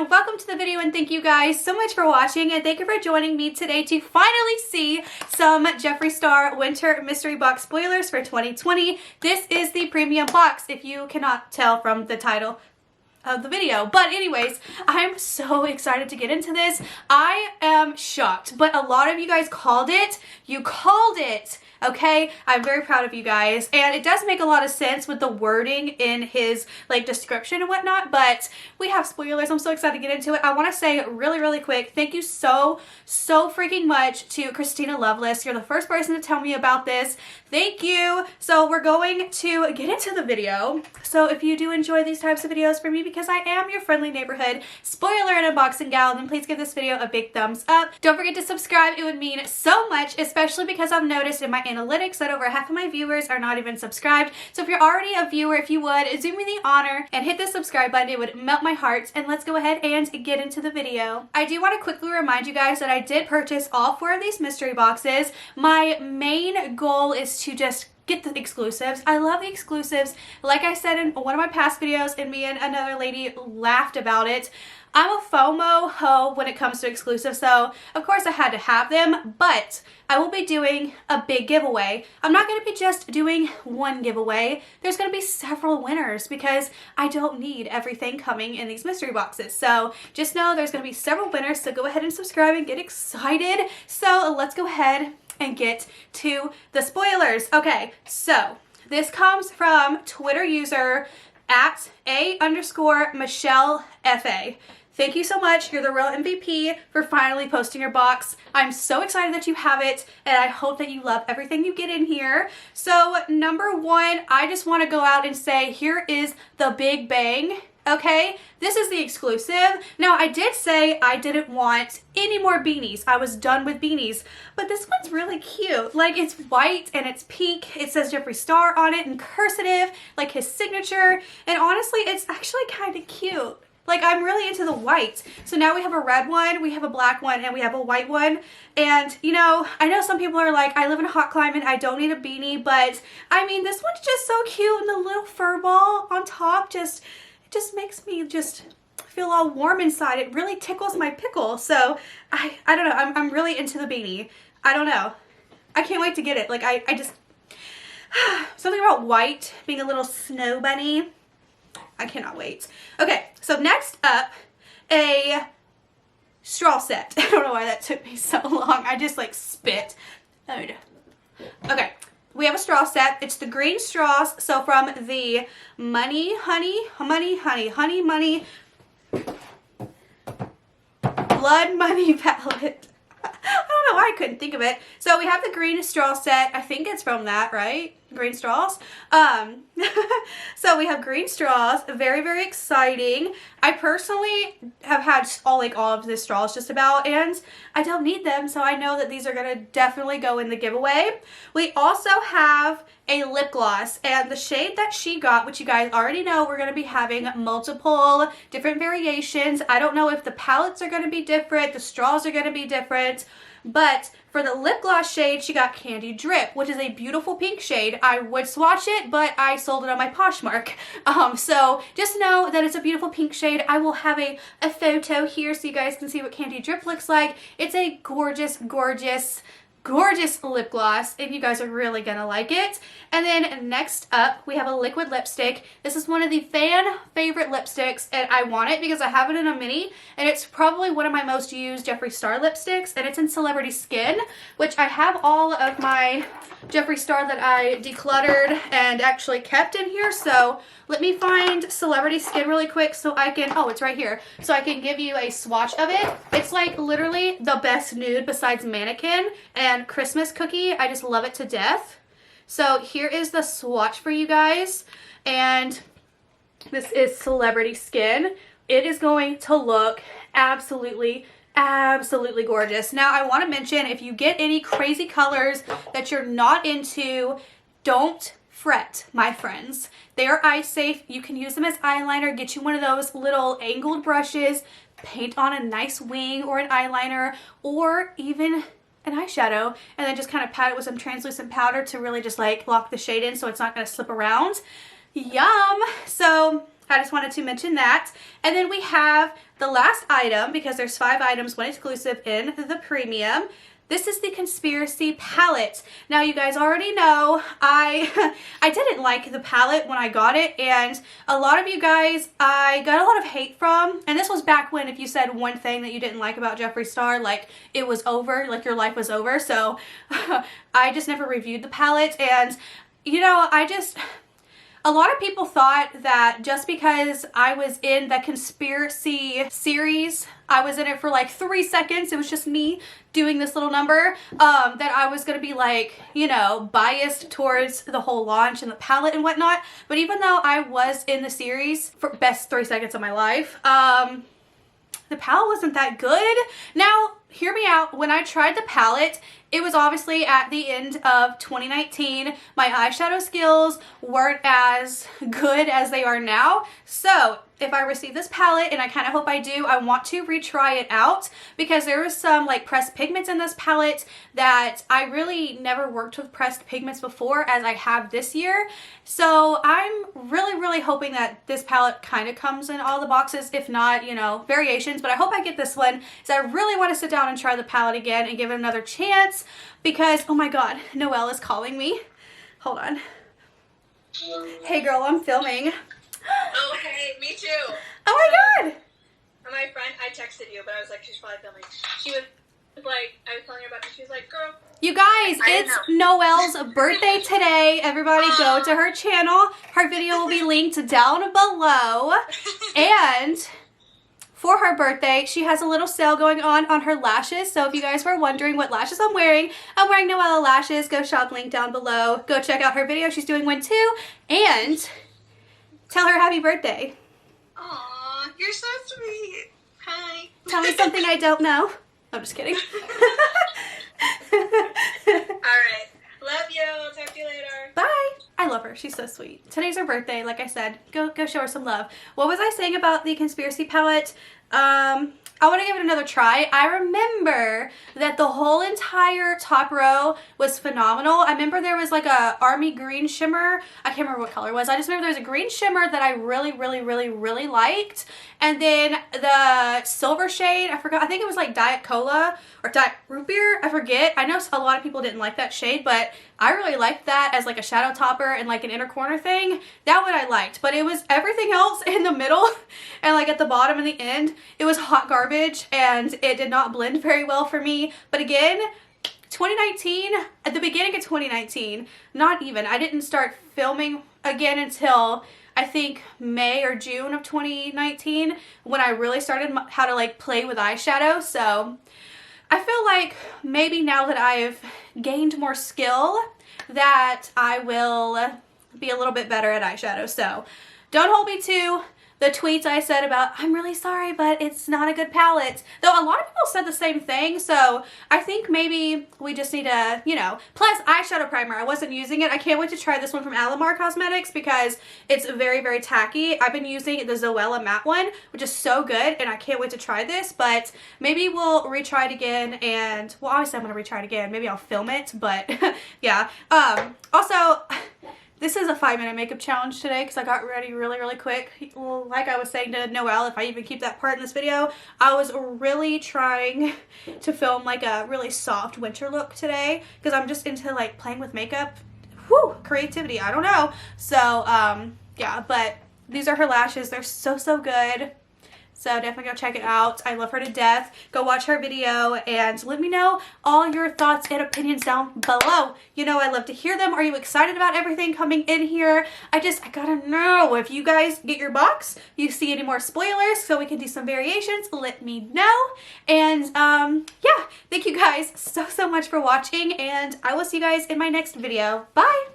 welcome to the video, and thank you guys so much for watching, and thank you for joining me today to finally see some Jeffree Star Winter Mystery Box spoilers for 2020. This is the premium box, if you cannot tell from the title of the video. But anyways, I'm so excited to get into this. I am shocked, but a lot of you guys called it. You called it. Okay, I'm very proud of you guys, and it does make a lot of sense with the wording in his like description and whatnot, but we have spoilers. I'm so excited to get into it. I want to say really quick, thank you so freaking much to Christina Loveless. You're the first person to tell me about this. Thank you. So we're going to get into the video. So if you do enjoy these types of videos from me, because I am your friendly neighborhood spoiler and unboxing gal, then please give this video a big thumbs up. Don't forget to subscribe. It would mean so much, especially because I've noticed in my analytics that over half of my viewers are not even subscribed. So if you're already a viewer, if you would do me the honor and hit the subscribe button, it would melt my heart. And let's go ahead and get into the video. I do want to quickly remind you guys that I did purchase all 4 of these mystery boxes. My main goal is to just get the exclusives. I love the exclusives. Like I said in one of my past videos, and me and another lady laughed about it, I'm a FOMO hoe when it comes to exclusives, so of course I had to have them, but I will be doing a big giveaway. I'm not going to be just doing one giveaway. There's going to be several winners because I don't need everything coming in these mystery boxes. So just know there's going to be several winners, so go ahead and subscribe and get excited. So let's go ahead and get to the spoilers. Okay, so this comes from Twitter user at @A_MichelleFA. Thank you so much. You're the real MVP for finally posting your box. I'm so excited that you have it, and I hope that you love everything you get in here. So number 1, I just want to go out and say here is the big bang. Okay, this is the exclusive. Now, I did say I didn't want any more beanies. I was done with beanies, but this one's really cute. Like, it's white and it's pink. It says Jeffree Star on it in cursive, like his signature, and honestly, it's actually kind of cute. Like, I'm really into the white. So now we have a red one, we have a black one, and we have a white one. And, you know, I know some people are like, I live in a hot climate, I don't need a beanie, but I mean, this one's just so cute, and the little fur ball on top just makes me just feel all warm inside. It really tickles my pickle. So I don't know, I'm really into the beanie. I don't know. I can't wait to get it. Like, I just, something about white being a little snow bunny. I cannot wait. Okay, so next up, a straw set. I don't know why that took me so long. I just like spit. Oh no. Okay, we have a straw set. It's the green straws. So from the Money Blood Money palette. I don't know why I couldn't think of it. So we have the green straw set. I think it's from that, right? Green straws. So we have green straws. Very exciting. I personally have had all of the straws just about, and I don't need them, so I know that these are gonna definitely go in the giveaway. We also have a lip gloss, and the shade that she got, which you guys already know, we're gonna be having multiple different variations. I don't know if the palettes are gonna be different, the straws are gonna be different, but for the lip gloss shade, she got Candy Drip, which is a beautiful pink shade. I would swatch it, but I sold it on my Poshmark. So just know that it's a beautiful pink shade. I will have a photo here so you guys can see what Candy Drip looks like. It's a gorgeous lip gloss, and you guys are really gonna like it. And then next up, we have a liquid lipstick. This is one of the fan favorite lipsticks, and I want it because I have it in a mini, and it's probably one of my most used Jeffree Star lipsticks, and it's in Celebrity Skin, which I have all of my Jeffree Star that I decluttered and actually kept in here. So let me find Celebrity Skin really quick so I can, oh, it's right here, so I can give you a swatch of it. It's like literally the best nude besides Mannequin and Christmas Cookie. I just love it to death. So here is the swatch for you guys, and this is Celebrity Skin. It is going to look absolutely gorgeous. Now, I want to mention, if you get any crazy colors that you're not into, don't fret, my friends. They are eye safe. You can use them as eyeliner. Get you one of those little angled brushes, paint on a nice wing or an eyeliner, or even an eyeshadow, and then just kind of pat it with some translucent powder to really just like lock the shade in so it's not going to slip around. Yum! So I just wanted to mention that. And then we have the last item, because there's 5 items, 1 exclusive in the premium. This is the Conspiracy palette. Now, you guys already know I didn't like the palette when I got it, and a lot of you guys I got a lot of hate from, and this was back when if you said one thing that you didn't like about Jeffree Star, like it was over, like your life was over. So I just never reviewed the palette, and you know, a lot of people thought that just because I was in the Conspiracy series, I was in it for like 3 seconds, it was just me doing this little number, that I was gonna be like, you know, biased towards the whole launch and the palette and whatnot. But even though I was in the series for best 3 seconds of my life, the palette wasn't that good. Now, hear me out. When I tried the palette, it was obviously at the end of 2019. My eyeshadow skills weren't as good as they are now. So if I receive this palette, and I kind of hope I do, I want to retry it out because there was some like pressed pigments in this palette that I really never worked with pressed pigments before as I have this year. So I'm really hoping that this palette kind of comes in all the boxes, if not, you know, variations. But I hope I get this one because I really want to sit down and try the palette again and give it another chance because, oh my god, Noella's calling me. Hold on. Hey girl, I'm filming. Oh, hey, me too. Oh my god! My friend, I texted you, but I was like, she's probably filming. She was like, I was telling her about this. She was like, girl. You guys, it's Noelle's birthday today. Everybody go to her channel. Her video will be linked down below. And for her birthday, she has a little sale going on her lashes. So if you guys were wondering what lashes I'm wearing Noella lashes. Go shop, link down below. Go check out her video. She's doing one too. And tell her happy birthday. Aw, you're so sweet. Hi. Tell me something I don't know. I'm just kidding. Alright. Love you. I'll talk to you later. Bye. I love her. She's so sweet. Today's her birthday. Like I said, go show her some love. What was I saying about the Conspiracy palette? I want to give it another try. I remember that the whole entire top row was phenomenal. I remember there was like a army green shimmer. I can't remember what color it was. I just remember there was a green shimmer that I really liked. And then the silver shade, I forgot. I think it was like Diet Cola or Diet Root Beer. I forget. I know a lot of people didn't like that shade, but I really liked that as like a shadow topper and like an inner corner thing. That one I liked. But it was everything else in the middle and like at the bottom and the end. It was hot garbage and it did not blend very well for me. But again, 2019, at the beginning of 2019, not even. I didn't start filming again until I think May or June of 2019 when I really started how to like play with eyeshadow. So I feel like maybe now that I've gained more skill that I will be a little bit better at eyeshadow. So don't hold me to the tweets I said about, I'm really sorry, but it's not a good palette. Though a lot of people said the same thing, so I think maybe we just need to, you know, plus eyeshadow primer. I wasn't using it. I can't wait to try this one from Alamar Cosmetics because it's very tacky. I've been using the Noella matte one, which is so good, and I can't wait to try this, but maybe we'll retry it again, and, well, obviously I'm going to retry it again. Maybe I'll film it, but, yeah. Also, this is a 5-minute makeup challenge today because I got ready really quick. Like I was saying to Noelle, if I even keep that part in this video, I was really trying to film like a really soft winter look today because I'm just into like playing with makeup. Whew, creativity, I don't know. So, yeah, but these are her lashes. They're so good. So definitely go check it out. I love her to death. Go watch her video and let me know all your thoughts and opinions down below. You know I love to hear them. Are you excited about everything coming in here? I gotta know if you guys get your box, you see any more spoilers so we can do some variations, let me know. And yeah, thank you guys so much for watching and I will see you guys in my next video. Bye!